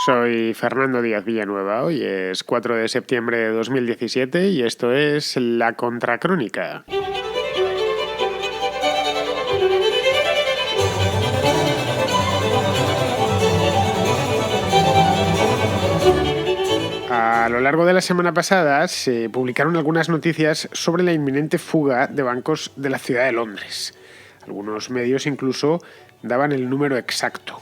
Soy Fernando Díaz Villanueva. Hoy es 4 de septiembre de 2017 y esto es La Contracrónica. A lo largo de la semana pasada se publicaron algunas noticias sobre la inminente fuga de bancos de la ciudad de Londres. Algunos medios incluso daban el número exacto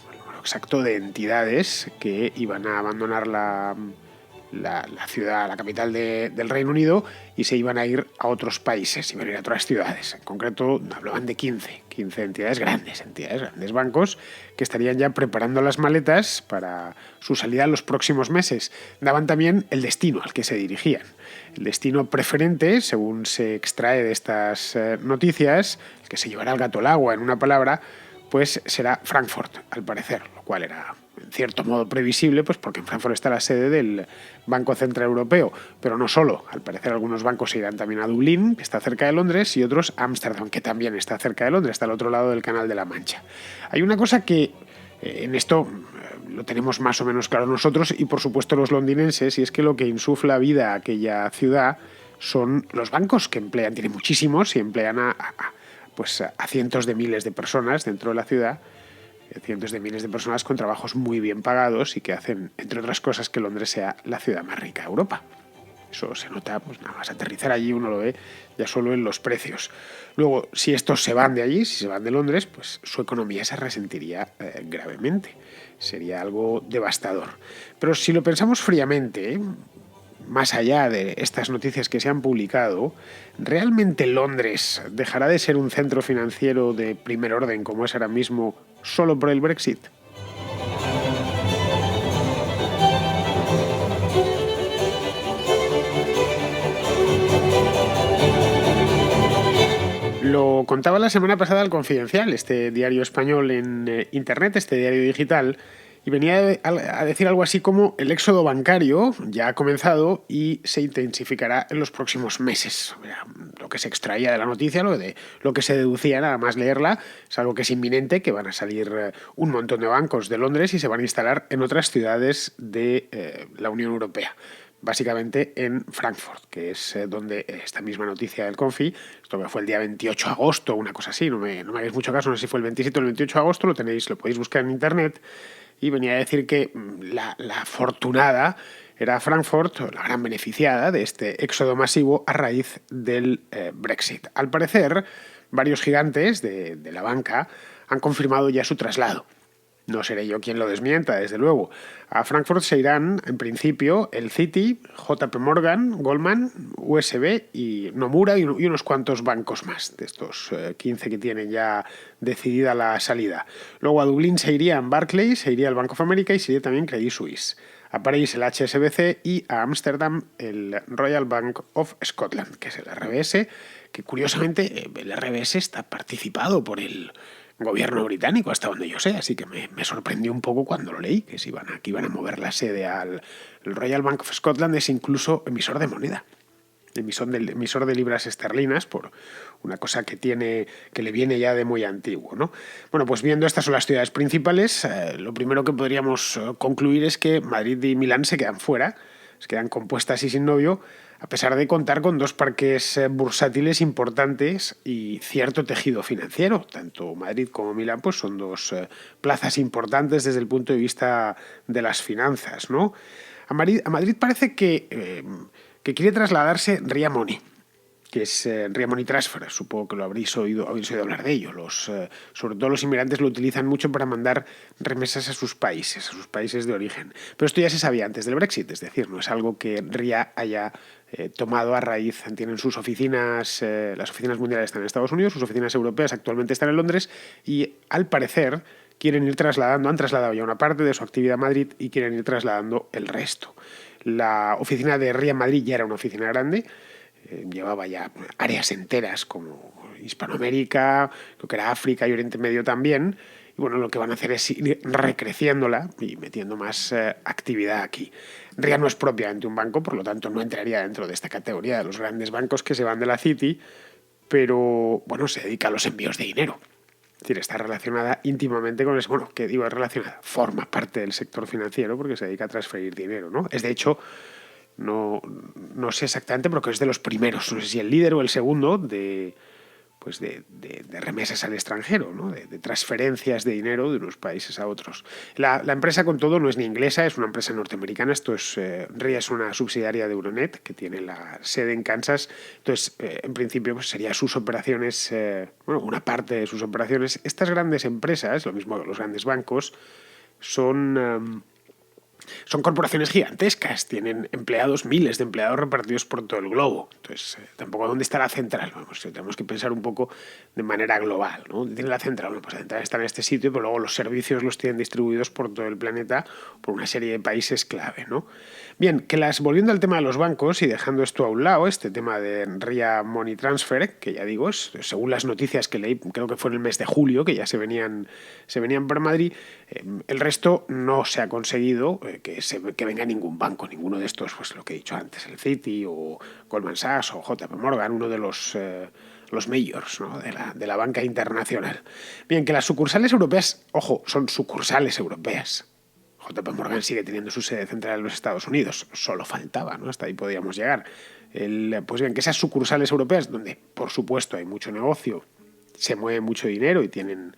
de entidades que iban a abandonar la ciudad, la capital del Reino Unido, y se iban a ir a otros países, iban a ir a otras ciudades. En concreto hablaban de 15 entidades grandes, bancos que estarían ya preparando las maletas para su salida en los próximos meses. Daban también el destino al que se dirigían. El destino preferente, según se extrae de estas noticias, el que se llevará el gato al agua, en una palabra, pues será Frankfurt, al parecer, lo cual era en cierto modo previsible, pues porque en Frankfurt está la sede del Banco Central Europeo, pero no solo. Al parecer algunos bancos se irán también a Dublín, que está cerca de Londres, y otros a Ámsterdam, que también está cerca de Londres, está al otro lado del Canal de la Mancha. Hay una cosa que en esto lo tenemos más o menos claro nosotros y por supuesto los londinenses, y es que lo que insufla vida a aquella ciudad son los bancos que emplean, tienen muchísimos y emplean a cientos de miles de personas dentro de la ciudad, cientos de miles de personas con trabajos muy bien pagados y que hacen, entre otras cosas, que Londres sea la ciudad más rica de Europa. Eso se nota, pues nada más aterrizar allí uno lo ve ya solo en los precios. Luego, si estos se van de allí, si se van de Londres, pues su economía se resentiría gravemente. Sería algo devastador. Pero si lo pensamos fríamente, más allá de estas noticias que se han publicado, ¿realmente Londres dejará de ser un centro financiero de primer orden como es ahora mismo solo por el Brexit? Lo contaba la semana pasada El Confidencial, este diario español en Internet, este diario digital, y venía a decir algo así como el éxodo bancario ya ha comenzado y se intensificará en los próximos meses. Lo que se extraía de la noticia, lo que se deducía nada más leerla, es algo que es inminente, que van a salir un montón de bancos de Londres y se van a instalar en otras ciudades de la Unión Europea. Básicamente en Frankfurt, que es donde esta misma noticia del Confi, esto que fue el día 28 de agosto, una cosa así, no me hagáis mucho caso, no sé si fue el 27 o el 28 de agosto, lo podéis buscar en internet, y venía a decir que la afortunada era Frankfurt, la gran beneficiada de este éxodo masivo a raíz del Brexit. Al parecer, varios gigantes de la banca han confirmado ya su traslado. No seré yo quien lo desmienta, desde luego. A Frankfurt se irán, en principio, el Citi, JP Morgan, Goldman, USB y Nomura y unos cuantos bancos más, de estos 15 que tienen ya decidida la salida. Luego a Dublín se irían Barclays, se iría el Bank of America y se iría también Credit Suisse. A París el HSBC y a Ámsterdam el Royal Bank of Scotland, que es el RBS, que curiosamente el RBS está participado por el gobierno británico, hasta donde yo sé, así que me sorprendió un poco cuando lo leí, que iban a mover la sede al Royal Bank of Scotland. Es incluso emisor de moneda, emisor de libras esterlinas, por una cosa que le viene ya de muy antiguo, ¿no? Bueno, pues viendo estas son las ciudades principales, lo primero que podríamos concluir es que Madrid y Milán se quedan fuera, se quedan compuestas y sin novio, a pesar de contar con dos parques bursátiles importantes y cierto tejido financiero. Tanto Madrid como Milán pues son dos plazas importantes desde el punto de vista de las finanzas, ¿no? A Madrid parece que quiere trasladarse Ria Money, que es Ria Money Transfer. Supongo que lo habréis oído hablar de ello. Sobre todo los inmigrantes lo utilizan mucho para mandar remesas a sus países de origen. Pero esto ya se sabía antes del Brexit, es decir, no es algo que Ria haya tomado a raíz. Tienen sus oficinas, las oficinas mundiales están en Estados Unidos, sus oficinas europeas actualmente están en Londres y al parecer han trasladado ya una parte de su actividad a Madrid y quieren ir trasladando el resto. La oficina de Ria en Madrid ya era una oficina grande, llevaba ya áreas enteras como Hispanoamérica, lo que era África y Oriente Medio también. Y bueno, lo que van a hacer es ir recreciéndola y metiendo más actividad aquí. Ria no es propiamente un banco, por lo tanto no entraría dentro de esta categoría de los grandes bancos que se van de la City, pero bueno, se dedica a los envíos de dinero. Es decir, está relacionada íntimamente con eso. Bueno, que digo, es relacionada, forma parte del sector financiero porque se dedica a transferir dinero, ¿no? Es de hecho, no sé exactamente, pero que es de los primeros, no sé si el líder o el segundo de remesas al extranjero, ¿no? De transferencias de dinero de unos países a otros. La empresa, con todo, no es ni inglesa, es una empresa norteamericana. RIA es una subsidiaria de Euronet que tiene la sede en Kansas. Entonces, en principio, pues sería sus operaciones, una parte de sus operaciones. Estas grandes empresas, lo mismo que los grandes bancos, son corporaciones gigantescas, tienen empleados, miles de empleados repartidos por todo el globo. Entonces, tampoco dónde está la central. Vamos, tenemos que pensar un poco de manera global, ¿no? ¿Dónde tiene la central? Bueno, pues la central está en este sitio, pero luego los servicios los tienen distribuidos por todo el planeta, por una serie de países clave, ¿no? Bien, volviendo al tema de los bancos y dejando esto a un lado, este tema de RIA Money Transfer, que ya digo, según las noticias que leí, creo que fue en el mes de julio, que ya se venían por Madrid, el resto no se ha conseguido que venga ningún banco, ninguno de estos, pues lo que he dicho antes, el Citi o Goldman Sachs o JP Morgan, uno de los majors, ¿no? de la banca internacional. Bien, que las sucursales europeas, ojo, son sucursales europeas. JP Morgan sigue teniendo su sede central en los Estados Unidos, solo faltaba, ¿no? Hasta ahí podíamos llegar. Pues bien, que esas sucursales europeas, donde por supuesto hay mucho negocio, se mueve mucho dinero y tienen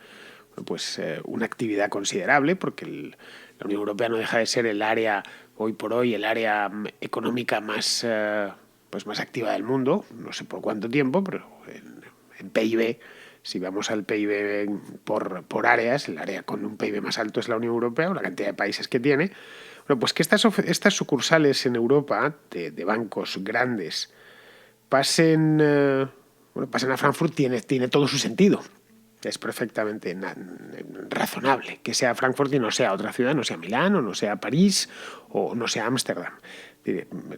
una actividad considerable, porque la Unión Europea no deja de ser el área, hoy por hoy, el área económica más activa del mundo, no sé por cuánto tiempo, pero en PIB, si vamos al PIB por áreas, el área con un PIB más alto es la Unión Europea, o la cantidad de países que tiene. Bueno, pues que estas sucursales en Europa de bancos grandes pasen a Frankfurt tiene todo su sentido. Es perfectamente razonable que sea Frankfurt y no sea otra ciudad, no sea Milán o no sea París o no sea Ámsterdam.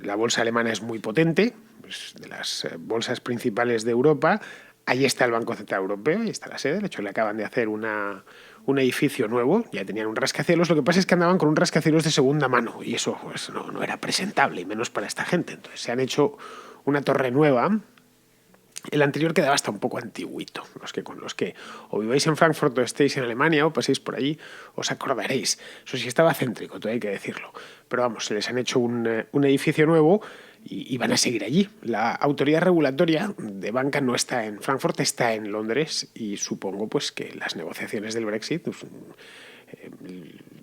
La bolsa alemana es muy potente, es de las bolsas principales de Europa. Ahí está el Banco Central Europeo, ahí está la sede. De hecho, le acaban de hacer un edificio nuevo, ya tenían un rascacielos. Lo que pasa es que andaban con un rascacielos de segunda mano y eso pues, no era presentable, y menos para esta gente. Entonces se han hecho una torre nueva. El anterior quedaba hasta un poco antiguito. Con los que o viváis en Frankfurt o estéis en Alemania o paséis por allí, os acordaréis. Eso sí estaba céntrico, todo hay que decirlo. Pero vamos, se les han hecho un edificio nuevo y van a seguir allí. La autoridad regulatoria de banca no está en Frankfurt, está en Londres, y supongo pues que las negociaciones del Brexit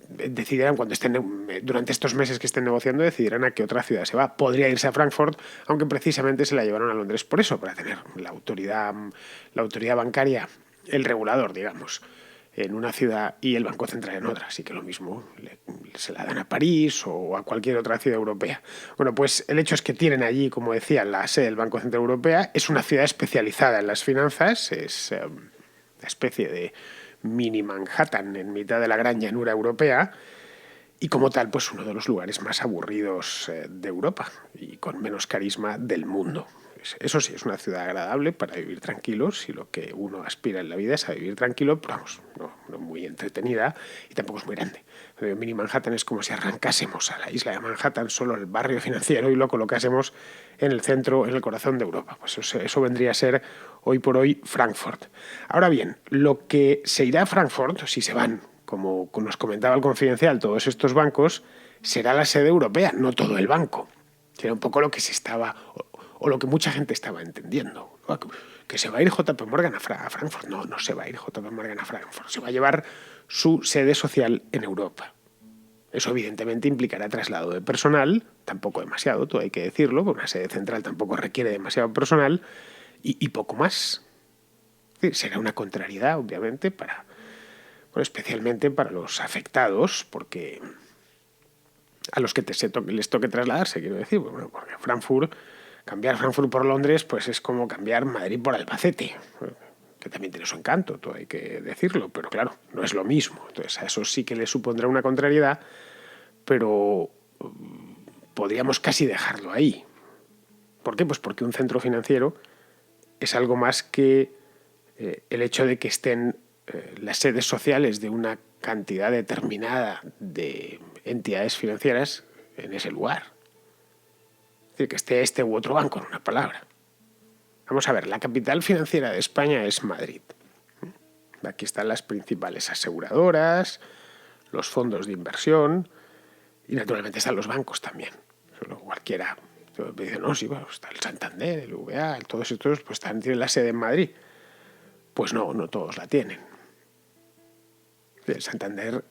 decidirán durante estos meses que estén negociando, decidirán a qué otra ciudad se va. Podría irse a Frankfurt, aunque precisamente se la llevaron a Londres por eso, para tener la autoridad bancaria, el regulador, digamos, en una ciudad y el Banco Central en otra. Así que lo mismo se la dan a París o a cualquier otra ciudad europea. Bueno, pues el hecho es que tienen allí, como decía, la sede del Banco Central Europeo. Es una ciudad especializada en las finanzas, es una especie de mini Manhattan en mitad de la gran llanura europea, y como tal, pues uno de los lugares más aburridos de Europa y con menos carisma del mundo. Eso sí, es una ciudad agradable para vivir tranquilo, si lo que uno aspira en la vida es a vivir tranquilo, pero vamos, no muy entretenida, y tampoco es muy grande. Mini Manhattan es como si arrancásemos a la isla de Manhattan, solo el barrio financiero, y lo colocásemos en el centro, en el corazón de Europa. Pues eso vendría a ser hoy por hoy Frankfurt. Ahora bien, lo que se irá a Frankfurt, si se van, como nos comentaba el Confidencial, todos estos bancos, será la sede europea, no todo el banco. Será un poco lo que se estaba, o lo que mucha gente estaba entendiendo. Que se va a ir JP Morgan a Frankfurt. No se va a ir JP Morgan a Frankfurt. Se va a llevar su sede social en Europa. Eso evidentemente implicará traslado de personal, tampoco demasiado, todo hay que decirlo, porque una sede central tampoco requiere demasiado personal, y poco más. Es decir, será una contrariedad, obviamente, especialmente para los afectados, porque a los que les toque trasladarse, quiero decir, bueno, porque cambiar Frankfurt por Londres, pues es como cambiar Madrid por Albacete, que también tiene su encanto, todo hay que decirlo, pero claro, no es lo mismo. Entonces a eso sí que le supondrá una contrariedad, pero podríamos casi dejarlo ahí. ¿Por qué? Pues porque un centro financiero es algo más que el hecho de que estén las sedes sociales de una cantidad determinada de entidades financieras en ese lugar. Es decir, que esté este u otro banco, en una palabra. Vamos a ver, la capital financiera de España es Madrid. Aquí están las principales aseguradoras, los fondos de inversión y naturalmente están los bancos también. Solo cualquiera me dice, no, sí, bueno, está el Santander, el VA, todos estos pues tienen la sede en Madrid. Pues no, no todos la tienen. El Santander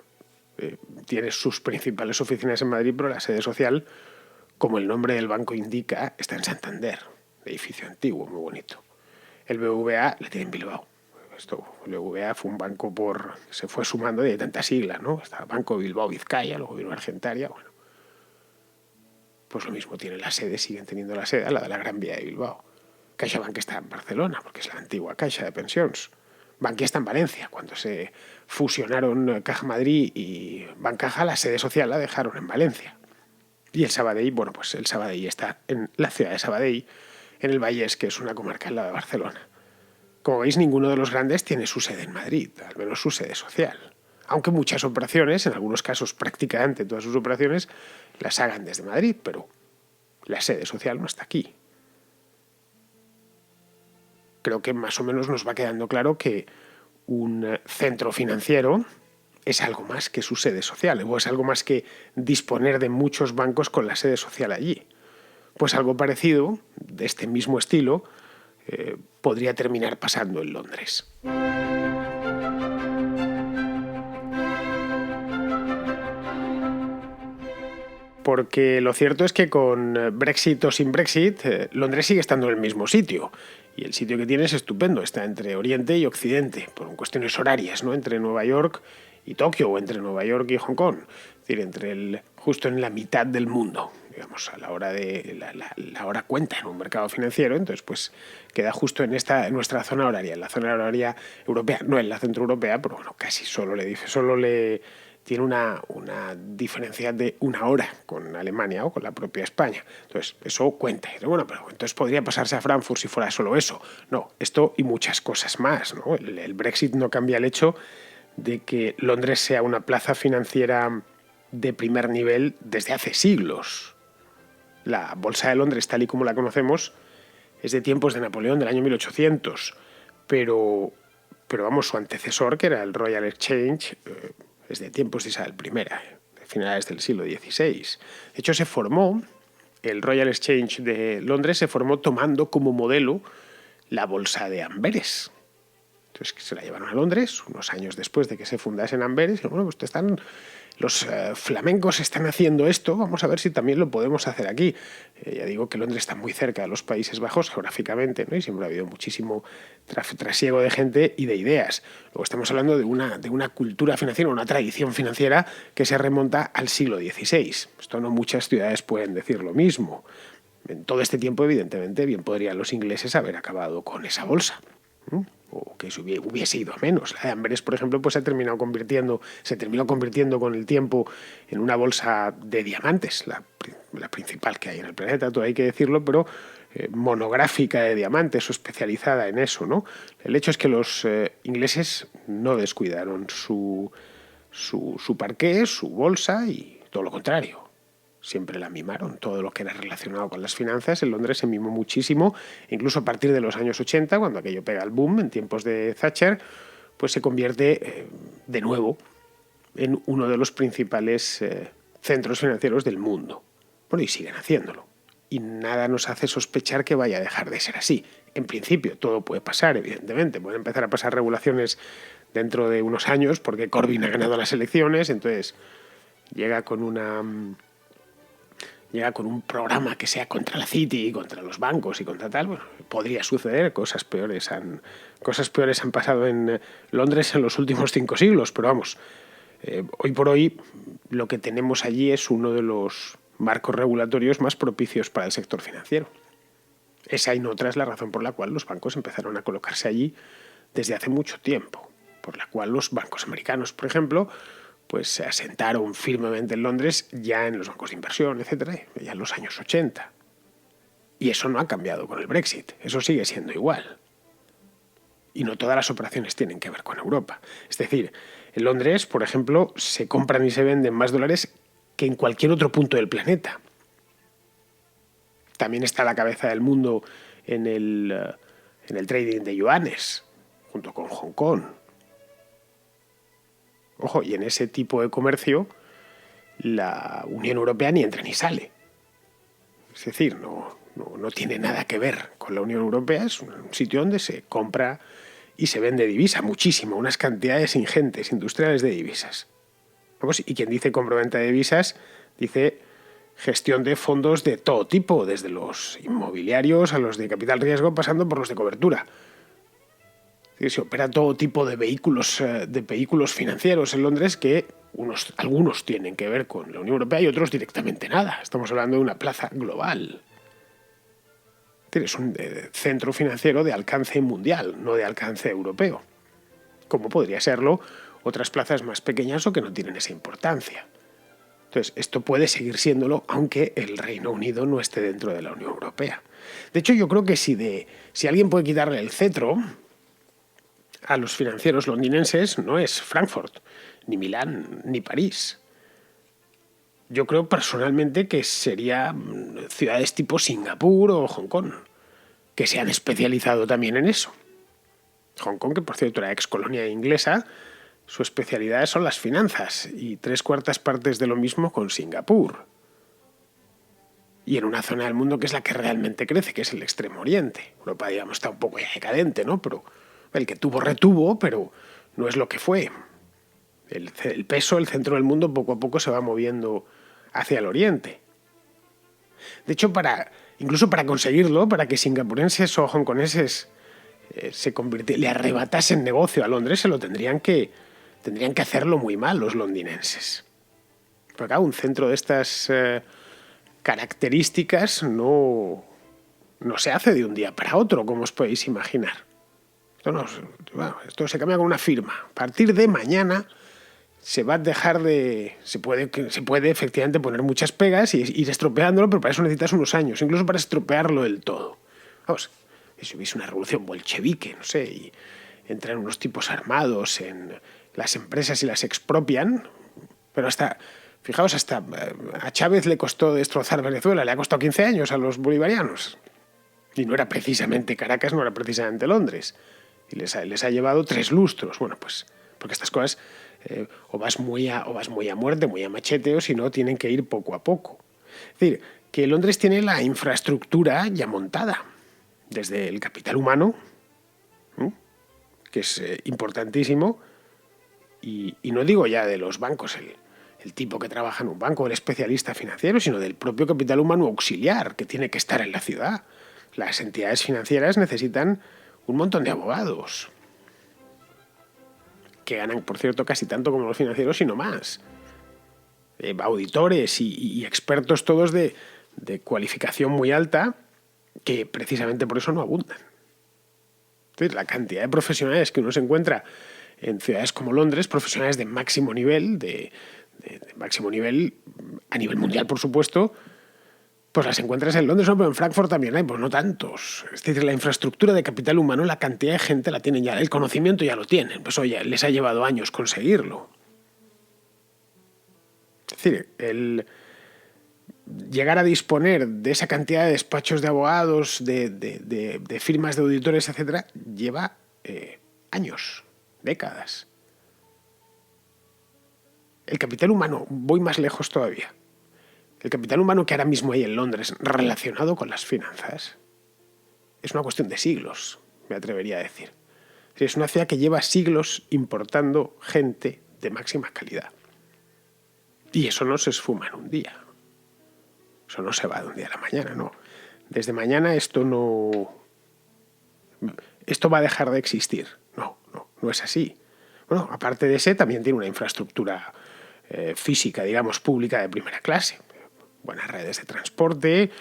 tiene sus principales oficinas en Madrid, pero la sede social, como el nombre del banco indica, está en Santander, edificio antiguo, muy bonito. El BBVA la tiene en Bilbao. El BBVA fue un banco se fue sumando de tantas siglas, ¿no? Está Banco Bilbao Vizcaya, luego vino Argentaria, bueno. Pues lo mismo, tienen la sede, siguen teniendo la sede, la de la Gran Vía de Bilbao. CaixaBank está en Barcelona, porque es la antigua Caixa de Pensions. Bankia está en Valencia. Cuando se fusionaron Caja Madrid y Bancaja, la sede social la dejaron en Valencia. Y el Sabadell, bueno, pues el Sabadell está en la ciudad de Sabadell, en el Vallès, que es una comarca en la de Barcelona. Como veis, ninguno de los grandes tiene su sede en Madrid, al menos su sede social. Aunque muchas operaciones, en algunos casos prácticamente todas sus operaciones, las hagan desde Madrid, pero la sede social no está aquí. Creo que más o menos nos va quedando claro que un centro financiero es algo más que su sede social, o es algo más que disponer de muchos bancos con la sede social allí. Pues algo parecido, de este mismo estilo, podría terminar pasando en Londres. Porque lo cierto es que con Brexit o sin Brexit, Londres sigue estando en el mismo sitio. Y el sitio que tiene es estupendo, está entre Oriente y Occidente, por cuestiones horarias, ¿no? Entre Nueva York y Tokio, o entre Nueva York y Hong Kong. Es decir, justo en la mitad del mundo, digamos, a la hora de la hora cuenta en un mercado financiero. Entonces, pues queda justo en nuestra zona horaria, en la zona horaria europea, no en la centroeuropea, pero bueno, casi solo le tiene una diferencia de una hora con Alemania o con la propia España. Entonces, eso cuenta. Bueno, pero entonces podría pasarse a Frankfurt si fuera solo eso. No, esto y muchas cosas más, ¿no? El Brexit no cambia el hecho de que Londres sea una plaza financiera de primer nivel desde hace siglos. La Bolsa de Londres, tal y como la conocemos, es de tiempos de Napoleón, del año 1800. Pero vamos, su antecesor, que era el Royal Exchange, es de tiempos de Isabel I, de finales del siglo XVI. De hecho, el Royal Exchange de Londres se formó tomando como modelo la bolsa de Amberes. Entonces, que se la llevaron a Londres unos años después de que se fundase en Amberes. Y bueno, pues los flamencos están haciendo esto, vamos a ver si también lo podemos hacer aquí. Ya digo que Londres está muy cerca de los Países Bajos geográficamente, ¿no? Y siempre ha habido muchísimo trasiego de gente y de ideas. Luego estamos hablando de una cultura financiera, una tradición financiera que se remonta al siglo XVI. Esto no muchas ciudades pueden decir lo mismo. En todo este tiempo, evidentemente, bien podrían los ingleses haber acabado con esa bolsa. O que hubiese ido a menos. La de Amberes, por ejemplo, pues se terminó convirtiendo con el tiempo en una bolsa de diamantes, la principal que hay en el planeta, todo hay que decirlo, pero monográfica de diamantes o especializada en eso, ¿no? El hecho es que los ingleses no descuidaron su parqué, su bolsa y todo lo contrario. Siempre la mimaron, todo lo que era relacionado con las finanzas. En Londres se mimó muchísimo, incluso a partir de los años 80, cuando aquello pega el boom, en tiempos de Thatcher, pues se convierte de nuevo en uno de los principales centros financieros del mundo. Bueno, y siguen haciéndolo. Y nada nos hace sospechar que vaya a dejar de ser así. En principio, todo puede pasar, evidentemente. Pueden empezar a pasar regulaciones dentro de unos años, porque Corbyn ha ganado las elecciones, entonces llega con un programa que sea contra la City, contra los bancos y contra tal. Bueno, podría suceder, cosas peores han pasado en Londres en los últimos 5 siglos, pero vamos, hoy por hoy lo que tenemos allí es uno de los marcos regulatorios más propicios para el sector financiero. Esa y no otra es la razón por la cual los bancos empezaron a colocarse allí desde hace mucho tiempo, por la cual los bancos americanos, por ejemplo, pues se asentaron firmemente en Londres ya en los bancos de inversión, etcétera, ya en los años 80. Y eso no ha cambiado con el Brexit, eso sigue siendo igual. Y no todas las operaciones tienen que ver con Europa. Es decir, en Londres, por ejemplo, se compran y se venden más dólares que en cualquier otro punto del planeta. También está a la cabeza del mundo en el trading de yuanes, junto con Hong Kong. Ojo, y en ese tipo de comercio la Unión Europea ni entra ni sale. Es decir, no tiene nada que ver con la Unión Europea, es un sitio donde se compra y se vende divisa, muchísimo, unas cantidades ingentes, industriales de divisas. Vamos, y quien dice compra-venta de divisas, dice gestión de fondos de todo tipo, desde los inmobiliarios a los de capital riesgo, pasando por los de cobertura. Se opera todo tipo de vehículos financieros en Londres que algunos tienen que ver con la Unión Europea y otros directamente nada. Estamos hablando de una plaza global. Es un centro financiero de alcance mundial, no de alcance europeo, como podría serlo otras plazas más pequeñas o que no tienen esa importancia. Entonces, esto puede seguir siéndolo aunque el Reino Unido no esté dentro de la Unión Europea. De hecho, yo creo que si alguien puede quitarle el cetro a los financieros londinenses, no es Frankfurt, ni Milán, ni París. Yo creo personalmente que sería ciudades tipo Singapur o Hong Kong, que se han especializado también en eso. Hong Kong, que por cierto era ex colonia inglesa, su especialidad son las finanzas y 3/4 partes de lo mismo con Singapur. Y en una zona del mundo que es la que realmente crece, que es el Extremo Oriente. Europa, digamos, está un poco ya decadente, ¿no? Pero el que tuvo, retuvo, pero no es lo que fue. El peso, el centro del mundo, poco a poco se va moviendo hacia el oriente. De hecho, incluso para conseguirlo, para que singapurenses o hongkoneses le arrebatasen negocio a Londres, tendrían que hacerlo muy mal los londinenses. Porque acá un centro de estas características no se hace de un día para otro, como os podéis imaginar. Esto se cambia con una firma. A partir de mañana se puede efectivamente poner muchas pegas y ir estropeándolo, pero para eso necesitas unos años, incluso para estropearlo del todo. Vamos, si hubiese una revolución bolchevique, no sé, y entran unos tipos armados en las empresas y las expropian, pero fijaos, hasta a Chávez le costó destrozar Venezuela, le ha costado 15 años a los bolivarianos. Y no era precisamente Caracas, no era precisamente Londres. Y les ha llevado 3 lustros. Bueno, pues porque estas cosas o vas muy a muerte, muy a machete, o si no, tienen que ir poco a poco. Es decir, que Londres tiene la infraestructura ya montada, desde el capital humano, que es importantísimo, y no digo ya de los bancos, el tipo que trabaja en un banco, el especialista financiero, sino del propio capital humano auxiliar que tiene que estar en la ciudad. Las entidades financieras necesitan un montón de abogados, que ganan, por cierto, casi tanto como los financieros, sino más. Auditores y expertos todos de cualificación muy alta, que precisamente por eso no abundan. Entonces, la cantidad de profesionales que uno se encuentra en ciudades como Londres, profesionales de máximo nivel, de máximo nivel a nivel mundial, por supuesto, pues las encuentras en Londres, ¿no? Pero en Frankfurt también hay, pues no tantos. Es decir, la infraestructura de capital humano, la cantidad de gente la tienen ya, el conocimiento ya lo tienen, pues oye, les ha llevado años conseguirlo. Es decir, el llegar a disponer de esa cantidad de despachos de abogados, de firmas de auditores, etcétera, lleva años, décadas. El capital humano, voy más lejos todavía. El capital humano que ahora mismo hay en Londres relacionado con las finanzas es una cuestión de siglos, me atrevería a decir. Es una ciudad que lleva siglos importando gente de máxima calidad. Y eso no se esfuma en un día. Eso no se va de un día a la mañana, no. Desde mañana esto va a dejar de existir. No es así. Bueno, aparte de ese, también tiene una infraestructura física, digamos, pública de primera clase. Buenas redes de transporte,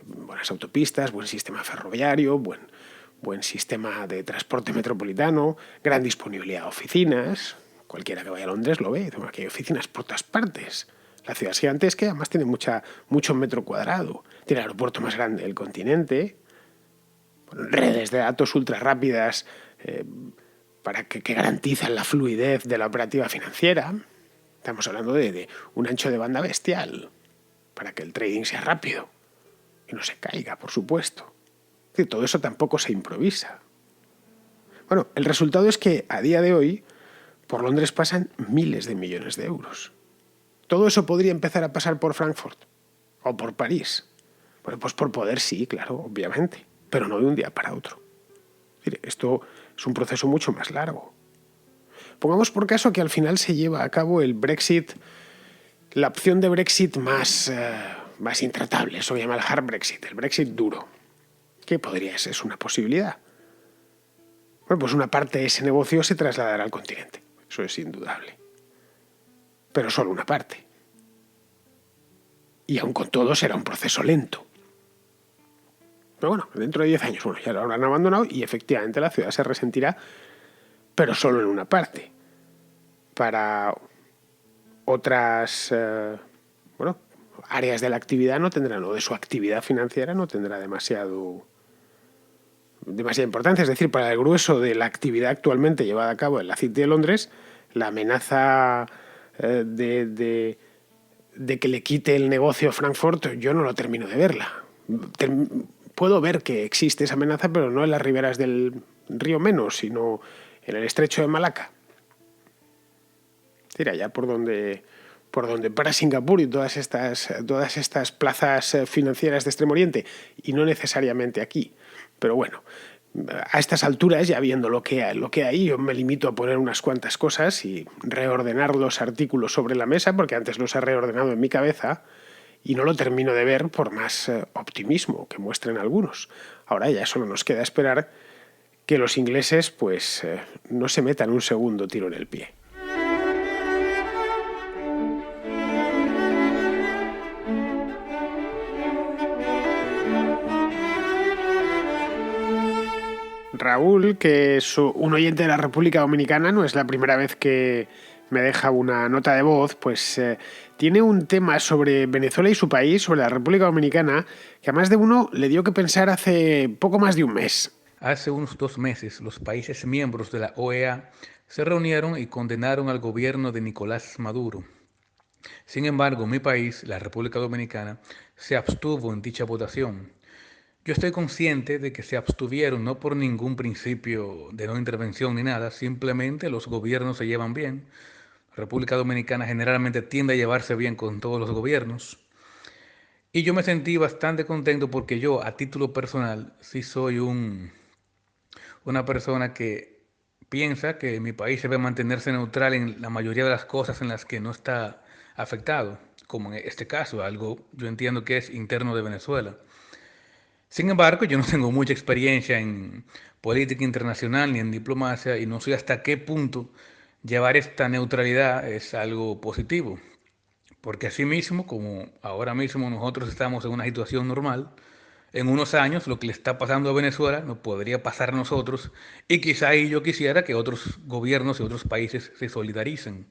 buenas autopistas, buen sistema ferroviario, buen sistema de transporte metropolitano, gran disponibilidad de oficinas. Cualquiera que vaya a Londres lo ve, aquí hay oficinas por todas partes. La ciudad es gigantesca, además tiene mucho metro cuadrado. Tiene el aeropuerto más grande del continente, redes de datos ultra rápidas que garantizan la fluidez de la operativa financiera. Estamos hablando de un ancho de banda bestial para que el trading sea rápido y no se caiga, por supuesto. Es decir, todo eso tampoco se improvisa. Bueno, el resultado es que a día de hoy, Por Londres pasan miles de millones de euros. Todo eso podría empezar a pasar por Frankfurt o por París. Bueno, pues por poder sí, claro, obviamente, pero no de un día para otro. Esto es un proceso mucho más largo. Pongamos por caso que al final se lleva a cabo el Brexit, la opción de Brexit más intratable, eso se llama el hard Brexit, el Brexit duro. ¿Qué podría ser? Es una posibilidad. Bueno, pues una parte de ese negocio se trasladará al continente, eso es indudable. Pero solo una parte. Y aun con todo será un proceso lento. Pero bueno, dentro de 10 años, ya lo habrán abandonado y efectivamente la ciudad se resentirá, pero solo en una parte. Para otras áreas de la actividad no tendrán, o de su actividad financiera no tendrá demasiada importancia. Es decir, para el grueso de la actividad actualmente llevada a cabo en la City de Londres, la amenaza de que le quite el negocio a Frankfurt, yo no lo termino de verla. Puedo ver que existe esa amenaza, pero no en las riberas del río Menos, sino en el estrecho de Malaca. Es decir, allá por donde para Singapur y todas estas plazas financieras de Extremo Oriente, y no necesariamente aquí. Pero bueno, a estas alturas, ya viendo lo que hay, yo me limito a poner unas cuantas cosas y reordenar los artículos sobre la mesa, porque antes los he reordenado en mi cabeza y no lo termino de ver por más optimismo que muestren algunos. Ahora ya solo nos queda esperar que los ingleses pues no se metan un segundo tiro en el pie. Raúl, que es un oyente de la República Dominicana, no es la primera vez que me deja una nota de voz, pues tiene un tema sobre Venezuela y su país, sobre la República Dominicana, que a más de uno le dio que pensar hace poco más de un mes. Hace unos 2 meses, los países miembros de la OEA se reunieron y condenaron al gobierno de Nicolás Maduro. Sin embargo, mi país, la República Dominicana, se abstuvo en dicha votación. Yo estoy consciente de que se abstuvieron no por ningún principio de no intervención ni nada, simplemente los gobiernos se llevan bien. La República Dominicana generalmente tiende a llevarse bien con todos los gobiernos. Y yo me sentí bastante contento porque yo, a título personal, sí soy una persona que piensa que mi país debe mantenerse neutral en la mayoría de las cosas en las que no está afectado, como en este caso, algo yo entiendo que es interno de Venezuela. Sin embargo, yo no tengo mucha experiencia en política internacional ni en diplomacia y no sé hasta qué punto llevar esta neutralidad es algo positivo. Porque así mismo, como ahora mismo nosotros estamos en una situación normal, en unos años lo que le está pasando a Venezuela nos podría pasar a nosotros y quizá ahí yo quisiera que otros gobiernos y otros países se solidaricen.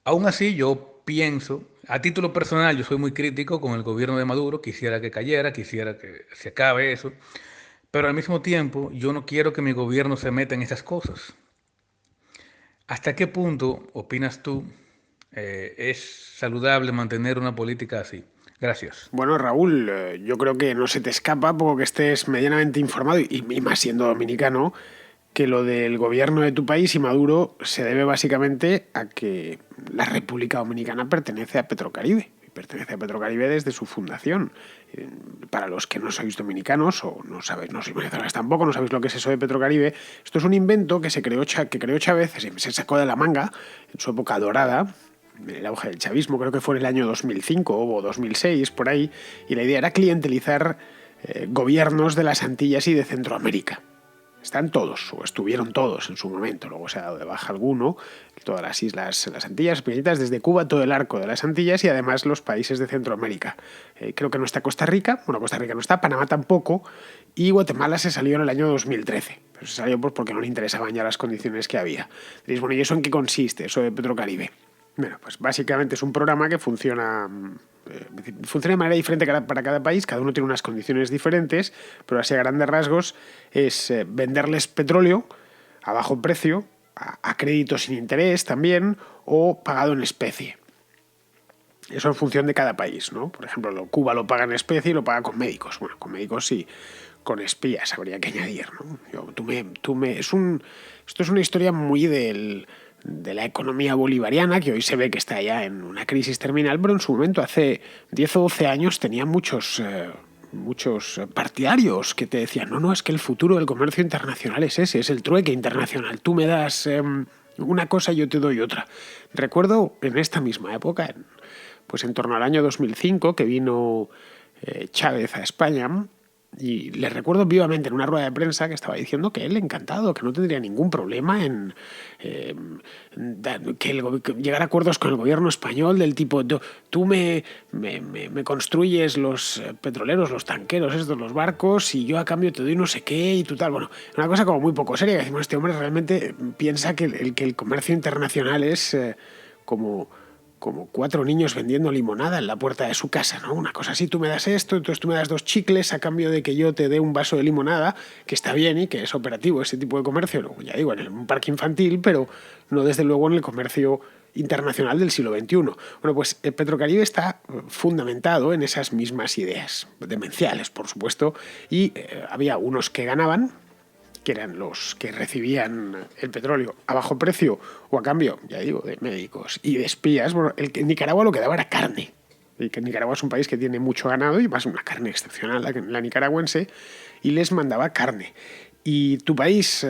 Aún así, yo pienso, a título personal, yo soy muy crítico con el gobierno de Maduro, quisiera que cayera, quisiera que se acabe eso, pero al mismo tiempo yo no quiero que mi gobierno se meta en esas cosas. ¿Hasta qué punto opinas tú es saludable mantener una política así? Gracias. Bueno, Raúl, yo creo que no se te escapa, poco que estés medianamente informado, y más siendo dominicano, que lo del gobierno de tu país y Maduro se debe básicamente a que la República Dominicana pertenece a Petrocaribe. Pertenece a Petrocaribe desde su fundación. Para los que no sois dominicanos o no sabéis, no sois venezolanos tampoco, no sabéis lo que es eso de Petrocaribe, esto es un invento que creó Chávez, se sacó de la manga en su época dorada, el auge del chavismo, creo que fue en el año 2005 o 2006, por ahí, y la idea era clientelizar gobiernos de las Antillas y de Centroamérica. Están todos, o estuvieron todos en su momento, luego se ha dado de baja alguno, todas las islas, las Antillas pequeñitas, desde Cuba todo el arco de las Antillas y además los países de Centroamérica. Creo que no está Costa Rica no está, Panamá tampoco, y Guatemala se salió en el año 2013. Pero se salió porque no le interesaban ya las condiciones que había. Diréis, bueno, ¿y eso en qué consiste, eso de Petrocaribe? Bueno, pues básicamente es un programa que funciona de manera diferente para cada país, cada uno tiene unas condiciones diferentes, pero así a grandes rasgos es venderles petróleo a bajo precio, a crédito sin interés también, o pagado en especie. Eso en función de cada país, ¿no? Por ejemplo, Cuba lo paga en especie y lo paga con médicos. Bueno, con médicos sí, con espías habría que añadir, ¿no? Esto es una historia muy del de la economía bolivariana, que hoy se ve que está ya en una crisis terminal, pero en su momento, hace 10 o 12 años, tenía muchos partidarios que te decían, no, es que el futuro del comercio internacional es ese, es el trueque internacional. Tú me das una cosa y yo te doy otra. Recuerdo en esta misma época, pues en torno al año 2005, que vino Chávez a España, y le recuerdo vivamente en una rueda de prensa que estaba diciendo que él encantado, que no tendría ningún problema en llegar a acuerdos con el gobierno español del tipo, tú me construyes los petroleros, los tanqueros, los barcos, y yo a cambio te doy no sé qué y tú tal. Bueno, una cosa como muy poco seria, que decimos, este hombre realmente piensa que el comercio internacional es como 4 niños vendiendo limonada en la puerta de su casa, ¿no? Una cosa así, tú me das esto, entonces tú me das 2 chicles a cambio de que yo te dé un vaso de limonada, que está bien y que es operativo ese tipo de comercio, ¿no? Ya digo, en un parque infantil, pero no desde luego en el comercio internacional del siglo XXI. Bueno, pues el Petrocaribe está fundamentado en esas mismas ideas, demenciales, por supuesto, y había unos que ganaban, que eran los que recibían el petróleo a bajo precio o a cambio, ya digo, de médicos y de espías. Bueno, en Nicaragua lo que daba era carne. Y que Nicaragua es un país que tiene mucho ganado y más una carne excepcional, la nicaragüense, y les mandaba carne. Y tu país,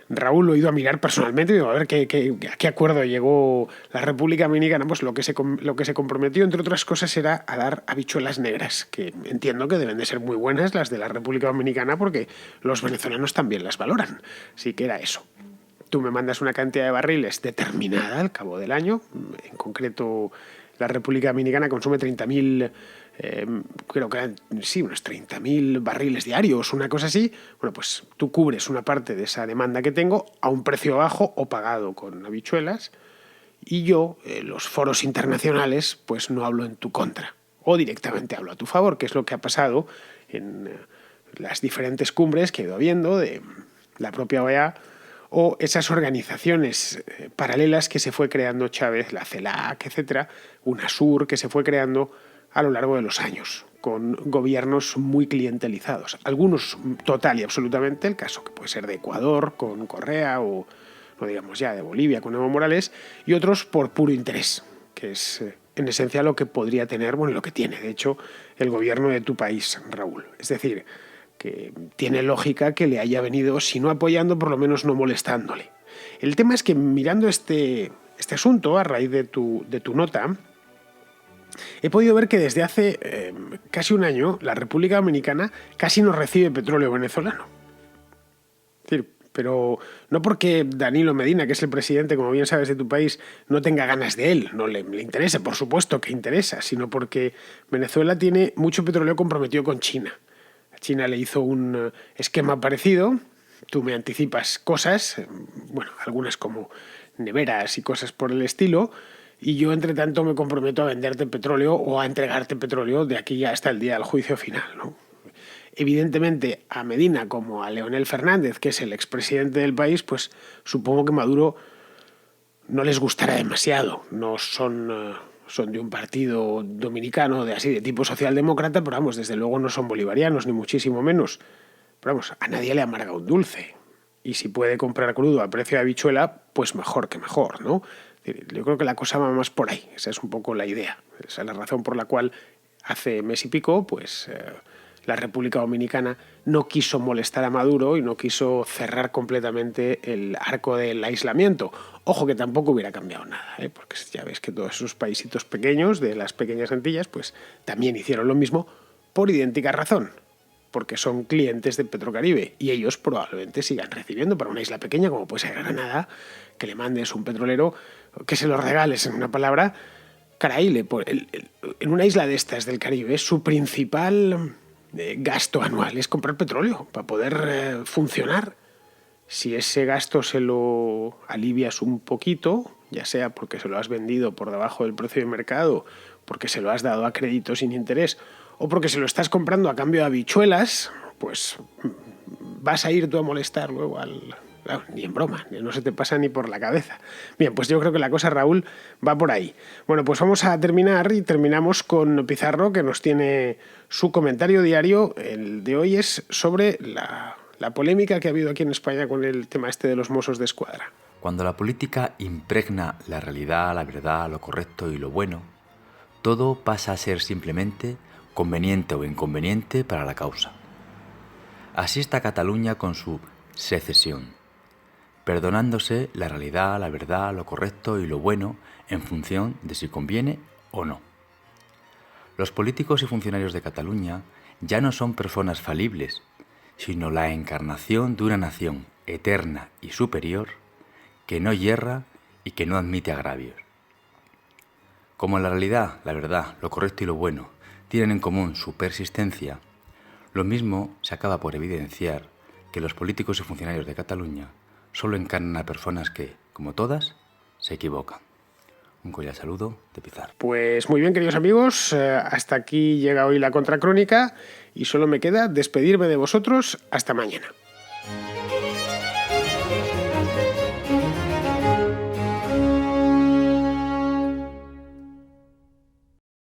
Raúl, lo he ido a mirar personalmente, digo, a ver a qué acuerdo llegó la República Dominicana. Pues lo que se comprometió, entre otras cosas, era a dar habichuelas negras, que entiendo que deben de ser muy buenas las de la República Dominicana, porque los venezolanos también las valoran. Así que era eso. Tú me mandas una cantidad de barriles determinada al cabo del año. En concreto, la República Dominicana consume 30.000, creo que eran, sí, unos 30.000 barriles diarios, una cosa así. Bueno, pues tú cubres una parte de esa demanda que tengo a un precio bajo o pagado con habichuelas, y yo, los foros internacionales, pues no hablo en tu contra, o directamente hablo a tu favor, que es lo que ha pasado en las diferentes cumbres que he ido viendo de la propia OEA, o esas organizaciones paralelas que se fue creando Chávez, la CELAC, etcétera, UNASUR, que se fue creando a lo largo de los años, con gobiernos muy clientelizados. Algunos total y absolutamente, el caso que puede ser de Ecuador, con Correa, o no digamos ya de Bolivia, con Evo Morales, y otros por puro interés, que es en esencia lo que podría tener, bueno, lo que tiene, de hecho, el gobierno de tu país, Raúl. Es decir, que tiene lógica que le haya venido, si no apoyando, por lo menos no molestándole. El tema es que mirando este asunto, a raíz de tu nota, he podido ver que desde hace casi un año la República Dominicana casi no recibe petróleo venezolano. Es decir, pero no porque Danilo Medina, que es el presidente, como bien sabes, de tu país, no tenga ganas de él, no le interese, por supuesto que interesa, sino porque Venezuela tiene mucho petróleo comprometido con China. China le hizo un esquema parecido, tú me anticipas cosas, bueno, algunas como neveras y cosas por el estilo, y yo entre tanto me comprometo a venderte petróleo o a entregarte petróleo de aquí hasta el día del juicio final, ¿no? Evidentemente a Medina como a Leonel Fernández, que es el expresidente del país, pues supongo que Maduro no les gustará demasiado, no son de un partido dominicano de tipo socialdemócrata, pero vamos, desde luego no son bolivarianos, ni muchísimo menos. Pero vamos, a nadie le amarga un dulce. Y si puede comprar crudo a precio de habichuela, pues mejor que mejor, ¿no? Yo creo que la cosa va más por ahí. Esa es un poco la idea. Esa es la razón por la cual hace mes y pico, pues la República Dominicana no quiso molestar a Maduro y no quiso cerrar completamente el arco del aislamiento. Ojo, que tampoco hubiera cambiado nada, porque ya ves que todos esos paisitos pequeños de las pequeñas Antillas pues también hicieron lo mismo por idéntica razón, porque son clientes de Petrocaribe y ellos probablemente sigan recibiendo para una isla pequeña como puede ser Granada, que le mandes un petrolero, que se lo regales, en una palabra. Caray, en una isla de estas del Caribe, su principal gasto anual es comprar petróleo para poder funcionar. Si ese gasto se lo alivias un poquito, ya sea porque se lo has vendido por debajo del precio de mercado, porque se lo has dado a crédito sin interés, o porque se lo estás comprando a cambio de habichuelas, pues vas a ir tú a molestar luego ni en broma, no se te pasa ni por la cabeza. Bien, pues yo creo que la cosa, Raúl, va por ahí. Bueno, pues vamos a terminar y terminamos con Pizarro, que nos tiene su comentario diario. El de hoy es sobre la polémica que ha habido aquí en España con el tema este de los Mossos de Escuadra. Cuando la política impregna la realidad, la verdad, lo correcto y lo bueno, todo pasa a ser simplemente conveniente o inconveniente para la causa. Así está Cataluña con su secesión, perdonándose la realidad, la verdad, lo correcto y lo bueno en función de si conviene o no. Los políticos y funcionarios de Cataluña ya no son personas falibles, sino la encarnación de una nación eterna y superior que no yerra y que no admite agravios. Como la realidad, la verdad, lo correcto y lo bueno tienen en común su persistencia, lo mismo se acaba por evidenciar que los políticos y funcionarios de Cataluña solo encarnan a personas que, como todas, se equivocan. Un cordial saludo de Pizarro. Pues muy bien, queridos amigos, hasta aquí llega hoy la Contracrónica y solo me queda despedirme de vosotros hasta mañana.